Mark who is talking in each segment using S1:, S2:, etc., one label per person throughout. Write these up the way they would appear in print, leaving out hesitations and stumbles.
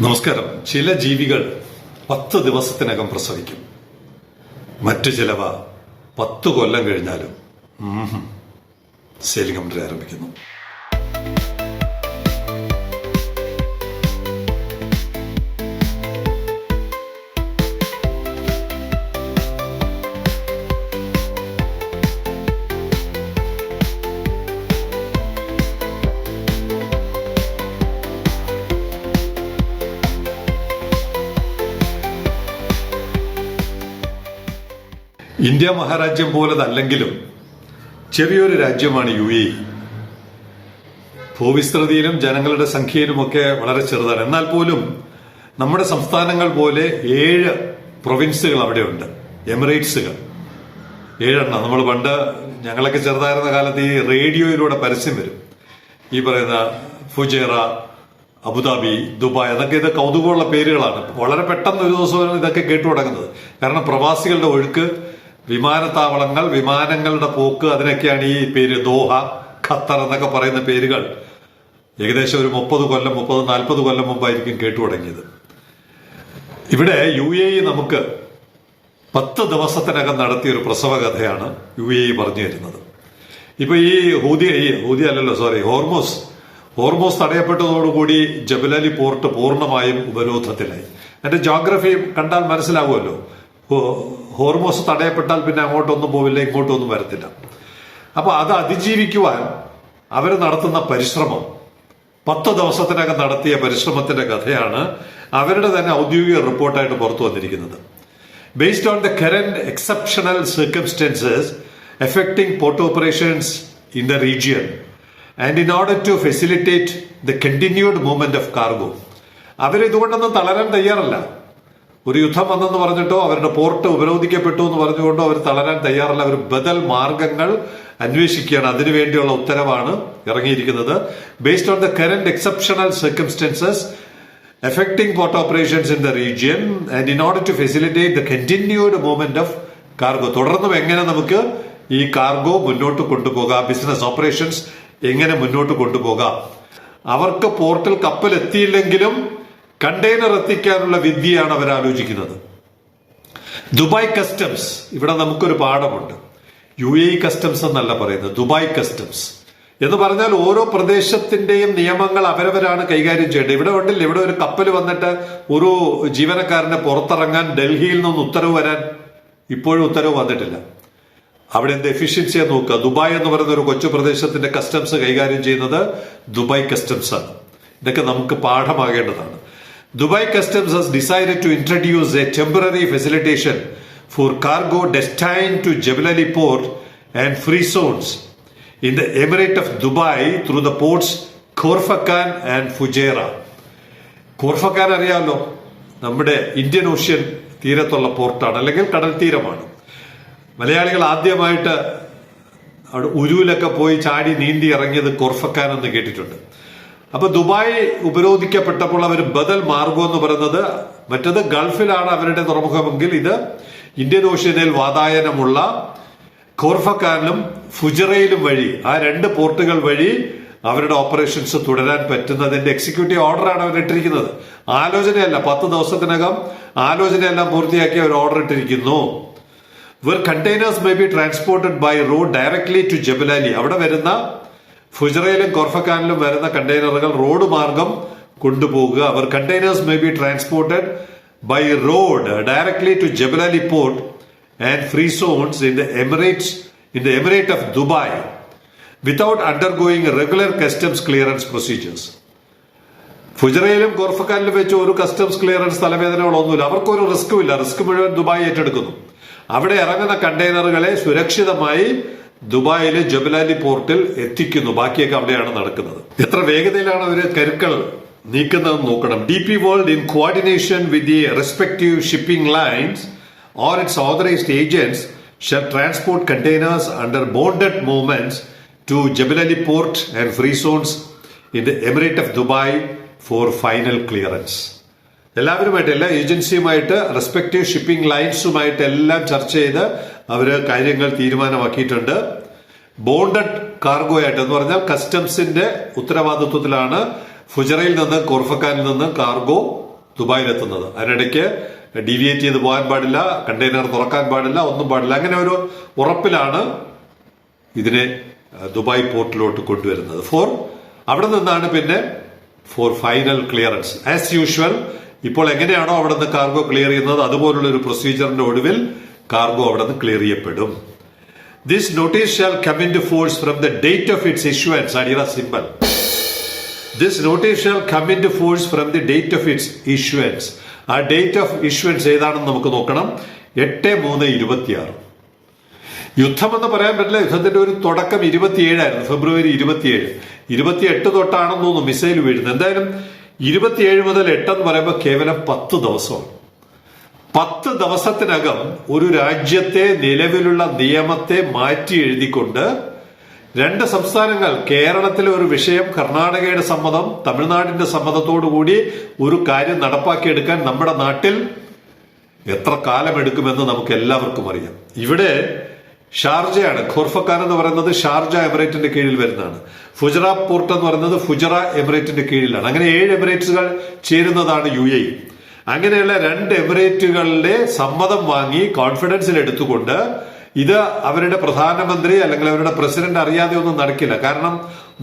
S1: നമസ്കാരം. ചില ജീവികൾ 10 ദിവസത്തിനകം പ്രസവിക്കും. മറ്റു ചിലവ 10 കൊല്ലം കഴിഞ്ഞാലും സെയിലിംഗ് കമ്പനി ആരംഭിക്കുന്നു. ഇന്ത്യ മഹാരാജ്യം പോലതല്ലെങ്കിലും ചെറിയൊരു രാജ്യമാണ് UAE. ഭൂവിസ്തൃതിയിലും ജനങ്ങളുടെ സംഖ്യയിലുമൊക്കെ വളരെ ചെറുതാണ്. എന്നാൽ പോലും നമ്മുടെ സംസ്ഥാനങ്ങൾ പോലെ 7 പ്രൊവിൻസുകൾ അവിടെയുണ്ട്, എമിറേറ്റ്സുകൾ 7 നമ്മൾ പണ്ട് ഞങ്ങളൊക്കെ ചെറുതായിരുന്ന കാലത്ത് ഈ റേഡിയോയിലൂടെ പരസ്യം വരും. ഈ പറയുന്ന ഫുജേറ, അബുദാബി, ദുബായ്, അതൊക്കെ ഇത് കൗതുകമുള്ള പേരുകളാണ്. വളരെ പെട്ടെന്ന് ഒരു ദിവസം ഇതൊക്കെ കേട്ടു തുടങ്ങുന്നത്. കാരണം പ്രവാസികളുടെ ഒഴുക്ക്, വിമാനത്താവളങ്ങൾ, വിമാനങ്ങളുടെ പോക്ക്, അതിനൊക്കെയാണ് ഈ പേര്. ദോഹ, ഖത്തർ എന്നൊക്കെ പറയുന്ന പേരുകൾ ഏകദേശം ഒരു 30-40 കൊല്ലം മുമ്പായിരിക്കും കേട്ടു തുടങ്ങിയത്. ഇവിടെ UAE നമുക്ക് 10 ദിവസത്തിനകം നടത്തിയ ഒരു പ്രസവ കഥയാണ് UAE പറഞ്ഞു തരുന്നത്. ഇപ്പൊ ഈ ഹോർമോസ് തടയപ്പെട്ടതോടുകൂടി ജബലലി പോർട്ട് പൂർണ്ണമായും ഉപരോധത്തിലായി. അതിന്റെ ജോഗ്രഫി കണ്ടാൽ മനസ്സിലാവുമല്ലോ. ഹോർമോസ് തടയപ്പെട്ടാൽ പിന്നെ അങ്ങോട്ടൊന്നും പോവില്ല, ഇങ്ങോട്ടൊന്നും വരത്തില്ല. അപ്പൊ അത് അതിജീവിക്കുവാൻ അവർ നടത്തുന്ന പരിശ്രമം, 10 ദിവസത്തിനകം നടത്തിയ പരിശ്രമത്തിന്റെ കഥയാണ് അവരുടെ തന്നെ ഔദ്യോഗിക റിപ്പോർട്ടായിട്ട് പുറത്തു വന്നിരിക്കുന്നത്. Based on the current exceptional circumstances affecting port operations in the region and in order to facilitate the continued movement of cargo. അവരിതുകൊണ്ടൊന്നും തളരാൻ തയ്യാറല്ല. ഒരു യുദ്ധം വന്നെന്ന് പറഞ്ഞിട്ടോ അവരുടെ പോർട്ട് ഉപരോധിക്കപ്പെട്ടു എന്ന് പറഞ്ഞുകൊണ്ടോ അവർ തളരാൻ തയ്യാറല്ല. അവർ ബദൽ മാർഗങ്ങൾ അന്വേഷിക്കുകയാണ്. അതിനുവേണ്ടിയുള്ള ഉത്തരവാണ് ഇറങ്ങിയിരിക്കുന്നത്. Based on the current exceptional circumstances affecting port operations in the region and in order to facilitate the continued movement of cargo. തുടർന്നും എങ്ങനെ നമുക്ക് ഈ കാർഗോ മുന്നോട്ട് കൊണ്ടുപോകാം, ബിസിനസ് ഓപ്പറേഷൻസ് എങ്ങനെ മുന്നോട്ട് കൊണ്ടുപോകാം. അവർക്ക് പോർട്ടിൽ കപ്പൽ എത്തിയില്ലെങ്കിലും കണ്ടെയ്നർ എത്തിക്കാനുള്ള വിദ്യയാണ് അവർ ആലോചിക്കുന്നത്. ദുബായ് കസ്റ്റംസ്, ഇവിടെ നമുക്കൊരു പാഠമുണ്ട്. UAE കസ്റ്റംസ് എന്നല്ല പറയുന്നത്, ദുബായ് കസ്റ്റംസ് എന്ന് പറഞ്ഞാൽ ഓരോ പ്രദേശത്തിന്റെയും നിയമങ്ങൾ അവരവരാണ് കൈകാര്യം ചെയ്യേണ്ടത്. ഇവിടെ ഉണ്ടല്ലോ, ഇവിടെ ഒരു കപ്പൽ വന്നിട്ട് ഒരു ജീവനക്കാരനെ പുറത്തിറങ്ങാൻ ഡൽഹിയിൽ നിന്ന് ഉത്തരവ് വരാൻ ഇപ്പോഴും ഉത്തരവ് വന്നിട്ടില്ല. അവിടെ എന്ത് എഫിഷ്യൻസിയെ നോക്കുക. ദുബായ് എന്ന് പറയുന്ന ഒരു കൊച്ചു പ്രദേശത്തിന്റെ കസ്റ്റംസ് കൈകാര്യം ചെയ്യുന്നത് ദുബായ് കസ്റ്റംസ് ആണ്. ഇതൊക്കെ നമുക്ക് പാഠമാകേണ്ടതാണ്. Dubai Customs has decided to introduce a temporary facilitation for cargo destined to Jebel Ali Port and free zones in the Emirate of Dubai through the ports Khorfakan and Fujairah. Khorfakan അറിയാമല്ലോ, നമ്മുടെ Indian ocean തീരത്തുള്ള പോർട്ടാണ്, അല്ലെങ്കിൽ കടൽ തീരമാണ്. മലയാളികൾ ആദ്യമായിട്ട് അവിടെ ഉരുവിലൊക്കെ പോയി ചാടി നീന്തി ഇറങ്ങിയത് ഖോർഫക്കാൻ എന്ന് കേട്ടിട്ടുണ്ട്. അപ്പൊ ദുബായ് ഉപരോധിക്കപ്പെട്ടപ്പോൾ അവർ ബദൽ മാർഗം എന്ന് പറയുന്നത്, മറ്റത് ഗൾഫിലാണ് അവരുടെ തുറമുഖമെങ്കിൽ ഇത് ഇന്ത്യൻ ഓഷ്യനിൽ വാതായനമുള്ള ഖോർഫക്കാനിലും ഫുജറയിലും വഴി, ആ 2 പോർട്ടുകൾ വഴി അവരുടെ ഓപ്പറേഷൻസ് തുടരാൻ പറ്റുന്നതിന്റെ എക്സിക്യൂട്ടീവ് ഓർഡറാണ് അവർ ഇട്ടിരിക്കുന്നത്. ആലോചനയല്ല. 10 ദിവസത്തിനകം ആലോചനയെല്ലാം പൂർത്തിയാക്കി അവർ ഓർഡർ ഇട്ടിരിക്കുന്നു. Where containers may be transported by road directly to Jebel Ali. അവിടെ വരുന്ന ഫുജറയിലും ഖോർഫക്കാനിലും വരുന്ന കണ്ടെയ്നറുകൾ റോഡ് മാർഗം കൊണ്ടുപോകുക. അവർ containers may be transported by road directly to Jebel Ali port and free zones in the emirate of Dubai without undergoing regular customs clearance procedures. ഫുജറയിലും ഖോർഫക്കാനിലും വെച്ച് ഒരു കസ്റ്റംസ് ക്ലിയറൻസ് തലവേദനകളൊന്നുമില്ല. അവർക്കൊരു റിസ്ക്കും ഇല്ല. റിസ്ക് മുഴുവൻ ദുബായ് ഏറ്റെടുക്കുന്നു. അവിടെ ഇറങ്ങുന്ന കണ്ടെയ്നറുകളെ സുരക്ഷിതമായി ദുബായിലെ ജബൽ അലി പോർട്ടിൽ എത്തിക്കുന്നു. ബാക്കിയൊക്കെ അവിടെയാണ് നടക്കുന്നത്. എത്ര വേഗതയിലാണ് അവർ കരുക്കൾ നീക്കുന്നതെന്ന് നോക്കണം. DP World in coordination with the respective shipping lines or its authorized agents shall transport containers under bonded movements to Jebel Ali port and free zones in the Emirate of Dubai for final clearance. എല്ലാവരുമായിട്ട്, എല്ലാ ഏജൻസിയുമായിട്ട്, respective shipping ലൈൻസുമായിട്ട് എല്ലാം ചർച്ച ചെയ്ത് അവര് കാര്യങ്ങൾ തീരുമാനമാക്കിയിട്ടുണ്ട്. Bonded cargo ആയിട്ട് എന്ന് പറഞ്ഞാൽ കസ്റ്റംസിന്റെ ഉത്തരവാദിത്വത്തിലാണ് ഫുജറയിൽ നിന്ന് ഖോർഫക്കാനിൽ നിന്ന് കാർഗോ ദുബായിലെത്തുന്നത്. അതിനിടയ്ക്ക് ഡീവിയേറ്റ് ചെയ്ത് പോകാൻ പാടില്ല, കണ്ടെയ്നർ തുറക്കാൻ പാടില്ല, ഒന്നും പാടില്ല. അങ്ങനെ ഒരു ഉറപ്പിലാണ് ഇതിനെ ദുബായ് പോർട്ടിലോട്ട് കൊണ്ടുവരുന്നത്. അവിടെ നിന്നാണ് പിന്നെ for final clearance. As usual ഇപ്പോൾ എങ്ങനെയാണോ അവിടെ നിന്ന് കാർഗോ ക്ലിയർ ചെയ്യുന്നത് അതുപോലുള്ള ഒരു പ്രൊസീജിയറിന്റെ ഒടുവിൽ കാർഗോ അവിടെ നിന്ന് ക്ലിയർ ചെയ്യപ്പെടും. This notice shall come into force from the date of its issuance. അടിയറ simple. This notice shall come into force from the date of its issuance. ആ date of issuance ഏതാണെന്ന് നമുക്ക് നോക്കണം. 8/3/26. യുദ്ധമെന്ന് പറയാൻ പറ്റില്ല. യുദ്ധത്തിന്റെ ഒരു തുടക്കം 27 ഫെബ്രുവരി 27. 28 തൊട്ടാണെന്ന് തോന്നുന്നു മിസൈൽ വീഴുന്നത്. എന്തായാലും 27 മുതൽ 8 എന്ന് പറയുമ്പോൾ കേവലം 10 ദിവസമാണ്. 10 ദിവസത്തിനകം ഒരു രാജ്യത്തെ നിലവിലുള്ള നിയമത്തെ മാറ്റി എഴുതിക്കൊണ്ട് 2 സംസ്ഥാനങ്ങൾ, കേരളത്തിലെ ഒരു വിഷയം കർണാടകയുടെ സമ്മതം, തമിഴ്നാടിന്റെ സമ്മതത്തോടുകൂടി ഒരു കാര്യം നടപ്പാക്കിയെടുക്കാൻ നമ്മുടെ നാട്ടിൽ എത്ര കാലമെടുക്കുമെന്ന് നമുക്ക് എല്ലാവർക്കും അറിയാം. ഇവിടെ ഷാർജയാണ്, ഖോർഫക്കാൻ എന്ന് പറയുന്നത് ഷാർജ എമിറേറ്റിന്റെ കീഴിൽ വരുന്നതാണ്. ഫുജറ പോർട്ട് എന്ന് പറയുന്നത് ഫുജറ എമിറേറ്റിന്റെ കീഴിലാണ്. അങ്ങനെ 7 എമിറേറ്റ്സുകൾ ചേരുന്നതാണ് UAE. അങ്ങനെയുള്ള 2 എമിറേറ്റുകളുടെ സമ്മതം വാങ്ങി കോൺഫിഡൻസിൽ എടുത്തുകൊണ്ട് ഇത് അവരുടെ പ്രധാനമന്ത്രി അല്ലെങ്കിൽ അവരുടെ പ്രസിഡന്റ് അറിയാതെ ഒന്നും നടക്കില്ല. കാരണം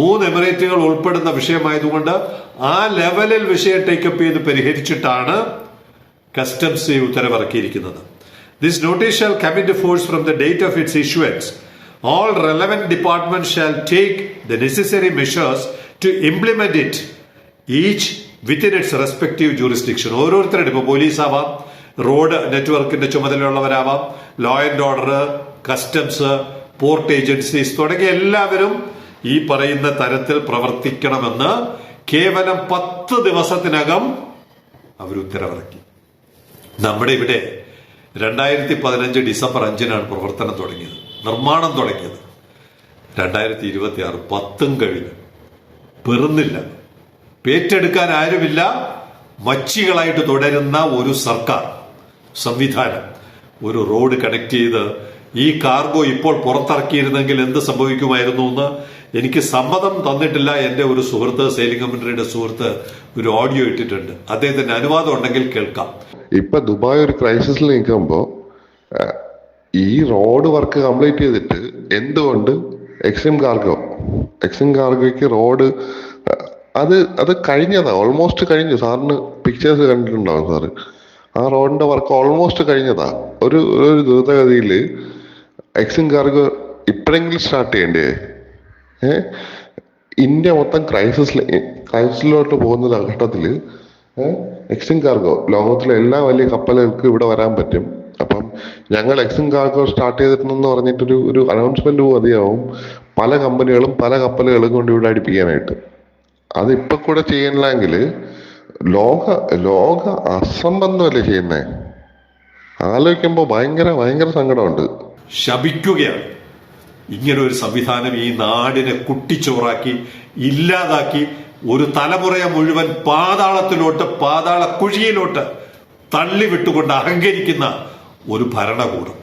S1: 3 എമിറേറ്റുകൾ ഉൾപ്പെടുന്ന വിഷയമായതുകൊണ്ട് ആ ലെവലിൽ വിഷയം ടേക്കപ്പ് ചെയ്ത് പരിഹരിച്ചിട്ടാണ് customs ഉത്തരവിറക്കിയിരിക്കുന്നത്. This notice shall come into force from the date of its issuance. All relevant departments shall take the necessary measures to implement it, each within its respective jurisdiction. ഓരോരുത്തരുടെ, ഇപ്പോൾ പോലീസ് ആവാം, road നെറ്റ്വർക്കിന്റെ ചുമതലയുള്ളവരാവാം, law and order, customs, port agencies തുടങ്ങിയ എല്ലാവരും ഈ പറയുന്ന തരത്തിൽ പ്രവർത്തിക്കണമെന്ന് കേവലം 10 ദിവസത്തിനകം അവർ ഉത്തരവിറക്കി. നമ്മുടെ ഇവിടെ 2015 ഡിസംബർ 5 പ്രവർത്തനം തുടങ്ങിയത്, നിർമ്മാണം തുടങ്ങിയത്. 2026 10 കഴിഞ്ഞു. പെറുന്നില്ല, പേറ്റെടുക്കാൻ ആരുമില്ല. മച്ചികളായിട്ട് തുടരുന്ന ഒരു സർക്കാർ സംവിധാനം ഒരു റോഡ് കണക്ട് ചെയ്ത് ഈ കാർഗോ ഇപ്പോൾ പുറത്തിറക്കിയിരുന്നെങ്കിൽ എന്ത് സംഭവിക്കുമായിരുന്നു എന്ന് എനിക്ക് സമ്മതം തന്നിട്ടില്ല. എന്റെ ഒരു സുഹൃത്ത്, സെയിലിംഗ് കമ്പനിയുടെ സുഹൃത്ത്, ഒരു ഓഡിയോ ഇട്ടിട്ടുണ്ട്. അദ്ദേഹത്തിന്റെ അനുവാദം ഉണ്ടെങ്കിൽ കേൾക്കാം.
S2: ഇപ്പൊ ദുബായ് ഒരു ക്രൈസിസിൽ നിൽക്കുമ്പോ ഈ റോഡ് വർക്ക് കംപ്ലീറ്റ് ചെയ്തിട്ട് എന്തുകൊണ്ട് എക്സിം കാർഗോയ്ക്ക് റോഡ് അത് കഴിഞ്ഞതാ, ഓൾമോസ്റ്റ് കഴിഞ്ഞു. സാറിന് പിക്ചേഴ്സ് കണ്ടിട്ടുണ്ടാവും സാറ്. ആ റോഡിന്റെ വർക്ക് ഓൾമോസ്റ്റ് കഴിഞ്ഞതാ. ഒരു ദ്രുതഗതിയിൽ എക്സിം കാർഗോ ഇപ്പോഴെങ്കിലും സ്റ്റാർട്ട് ചെയ്യണ്ടേ? ഇന്ത്യ മൊത്തം ക്രൈസിസിലോട്ട് പോകുന്ന ഘട്ടത്തില് എക്സിം കാർഗോ, ലോകത്തിലെ എല്ലാ വലിയ കപ്പലുകൾക്ക് ഇവിടെ വരാൻ പറ്റും. അപ്പം ഞങ്ങൾ എക്സിം കാർഗോ സ്റ്റാർട്ട് ചെയ്തിട്ടുണ്ടെന്ന് പറഞ്ഞിട്ടൊരു അനൗൺസ്മെന്റ് മതിയാവും പല കമ്പനികളും പല കപ്പലുകളും കൊണ്ട് ഇവിടെ അടുപ്പിക്കാനായിട്ട്. അതിപ്പൊ കൂടെ ചെയ്യണില്ലെങ്കിൽ ലോക അസംബന്ധമല്ലേ ചെയ്യുന്നേ? ആലോചിക്കുമ്പോ ഭയങ്കര സങ്കടമുണ്ട്.
S1: ശപിക്കുകയാണ് ഇങ്ങനെ ഒരു സംവിധാനം ഈ നാടിനെ കുട്ടിച്ചോറാക്കി ഇല്ലാതാക്കി ഒരു തലമുറയെ മുഴുവൻ പാതാള കുഴിയിലോട്ട് തള്ളിവിട്ടുകൊണ്ട് അഹങ്കരിക്കുന്ന ഒരു ഭരണകൂടം.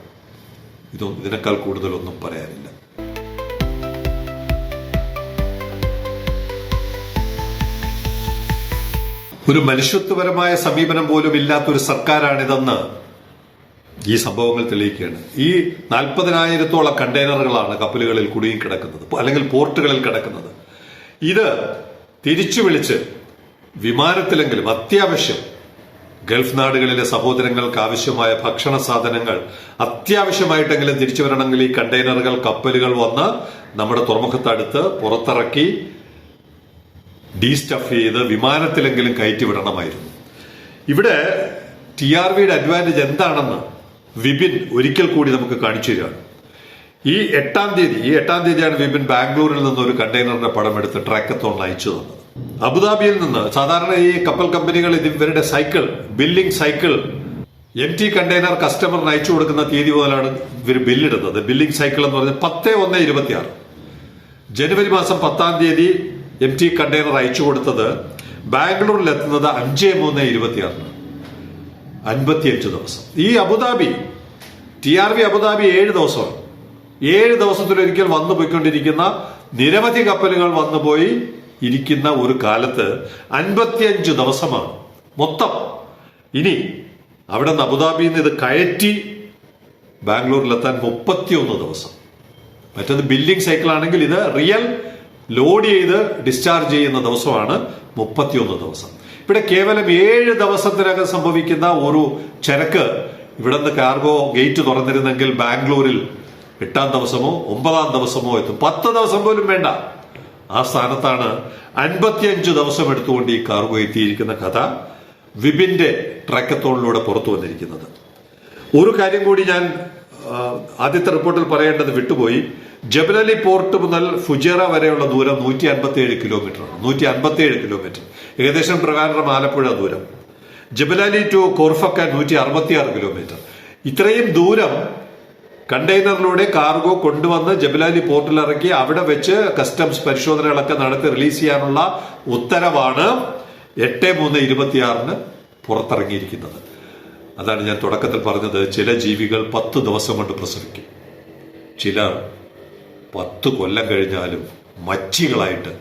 S1: ഇതിനേക്കാൾ കൂടുതലൊന്നും പറയാനില്ല. ഒരു മനുഷ്യത്വപരമായ സമീപനം പോലും ഇല്ലാത്തൊരു സർക്കാരാണിതെന്ന് ഈ സംഭവങ്ങൾ തെളിയിക്കുകയാണ്. ഈ 40,000-ഓളം കണ്ടെയ്നറുകളാണ് കപ്പലുകളിൽ കുടുങ്ങിക്കിടക്കുന്നത്, അല്ലെങ്കിൽ പോർട്ടുകളിൽ കിടക്കുന്നത്. ഇത് തിരിച്ചു വിളിച്ച് വിമാനത്തിലെങ്കിലും അത്യാവശ്യം ഗൾഫ് നാടുകളിലെ സഹോദരങ്ങൾക്ക് ആവശ്യമായ ഭക്ഷണ സാധനങ്ങൾ അത്യാവശ്യമായിട്ടെങ്കിലും തിരിച്ചു വരണമെങ്കിൽ ഈ കണ്ടെയ്നറുകൾ, കപ്പലുകൾ വന്ന് നമ്മുടെ തുറമുഖത്തടുത്ത് പുറത്തിറക്കി ഡീസ്റ്റഫ് ചെയ്ത് വിമാനത്തിലെങ്കിലും കയറ്റി വിടണമായിരുന്നു. ഇവിടെ TRVയുടെ അഡ്വാൻറ്റേജ് എന്താണെന്ന് വിപിൻ ഒരിക്കൽ കൂടി നമുക്ക് കാണിച്ചു തരികയാണ്. ഈ 8-ാം തീയതിയാണ് വിപിൻ ബാംഗ്ലൂരിൽ നിന്ന് ഒരു കണ്ടെയ്നറിന്റെ പടം എടുത്ത് ട്രാക്കത്തോൺ അയച്ചു തന്നത്. അബുദാബിയിൽ നിന്ന് സാധാരണ ഈ കപ്പൽ കമ്പനികൾ ഇവരുടെ ബില്ലിംഗ് സൈക്കിൾ MT കണ്ടെയ്നർ കസ്റ്റമറിന് അയച്ചു കൊടുക്കുന്ന തീയതി മുതലാണ് ഇവർ ബില്ലിടുന്നത്. ബില്ലിംഗ് സൈക്കിൾ എന്ന് പറഞ്ഞാൽ 10/1/26. ജനുവരി മാസം 10-ാം തീയതി MT കണ്ടെയ്നർ അയച്ചു കൊടുത്തത് ബാംഗ്ലൂരിൽ എത്തുന്നത് 5/3/26. 55 ദിവസം. ഈ TRV അബുദാബി 7 ദിവസമാണ്. 7 ദിവസത്തിലൊരിക്കൽ വന്നു പോയിക്കൊണ്ടിരിക്കുന്ന നിരവധി കപ്പലുകൾ വന്നുപോയി ഇരിക്കുന്ന ഒരു കാലത്ത് 55 ദിവസമാണ് മൊത്തം. ഇനി അവിടെ നിന്ന് അബുദാബിയിൽ നിന്ന് ഇത് കയറ്റി ബാംഗ്ലൂരിലെത്താൻ 31 ദിവസം. മറ്റത് ബില്ലിംഗ് സൈക്കിൾ ആണെങ്കിൽ ഇത് റിയൽ ലോഡ് ചെയ്ത് ഡിസ്ചാർജ് ചെയ്യുന്ന ദിവസമാണ് 31 ദിവസം. ഇവിടെ കേവലം 7 ദിവസത്തിനകം സംഭവിക്കുന്ന ഒരു ചരക്ക് ഇവിടെ നിന്ന് കാർഗോ ഗേറ്റ് തുറന്നിരുന്നെങ്കിൽ ബാംഗ്ലൂരിൽ 8-ാം ദിവസമോ 9-ാം ദിവസമോ എത്തും. 10 ദിവസം പോലും വേണ്ട. ആ സ്ഥാനത്താണ് 55 ദിവസം എടുത്തുകൊണ്ട് ഈ കാർഗോ എത്തിയിരിക്കുന്ന കഥ വിപിന്റെ ട്രാക്കത്തോണിലൂടെ പുറത്തു വന്നിരിക്കുന്നത്. ഒരു കാര്യം കൂടി ഞാൻ ആദ്യത്തെ റിപ്പോർട്ടിൽ പറയേണ്ടത് വിട്ടുപോയി. ജബലലി പോർട്ട് മുതൽ ഫുജേറ വരെയുള്ള ദൂരം 157 കിലോമീറ്ററാണ്. 157 കിലോമീറ്റർ, ഏകദേശം പ്രകാരം ആലപ്പുഴ ദൂരം. ജബലലി ടു കോർഫക്ക 166 കിലോമീറ്റർ. ഇത്രയും ദൂരം കണ്ടെയ്നറിലൂടെ കാർഗോ കൊണ്ടുവന്ന് ജബലാലി പോർട്ടിൽ ഇറക്കി അവിടെ വെച്ച് കസ്റ്റംസ് പരിശോധനകളൊക്കെ നടത്തി റിലീസ് ചെയ്യാനുള്ള ഉത്തരവാണ് 8/3/26 പുറത്തിറങ്ങിയിരിക്കുന്നത്. അതാണ് ഞാൻ തുടക്കത്തിൽ പറഞ്ഞത്, ചില ജീവികൾ 10 ദിവസം കൊണ്ട് പ്രസവിക്കും, ചിലർ 10 കൊല്ലം കഴിഞ്ഞാലും മച്ചികളായിട്ട്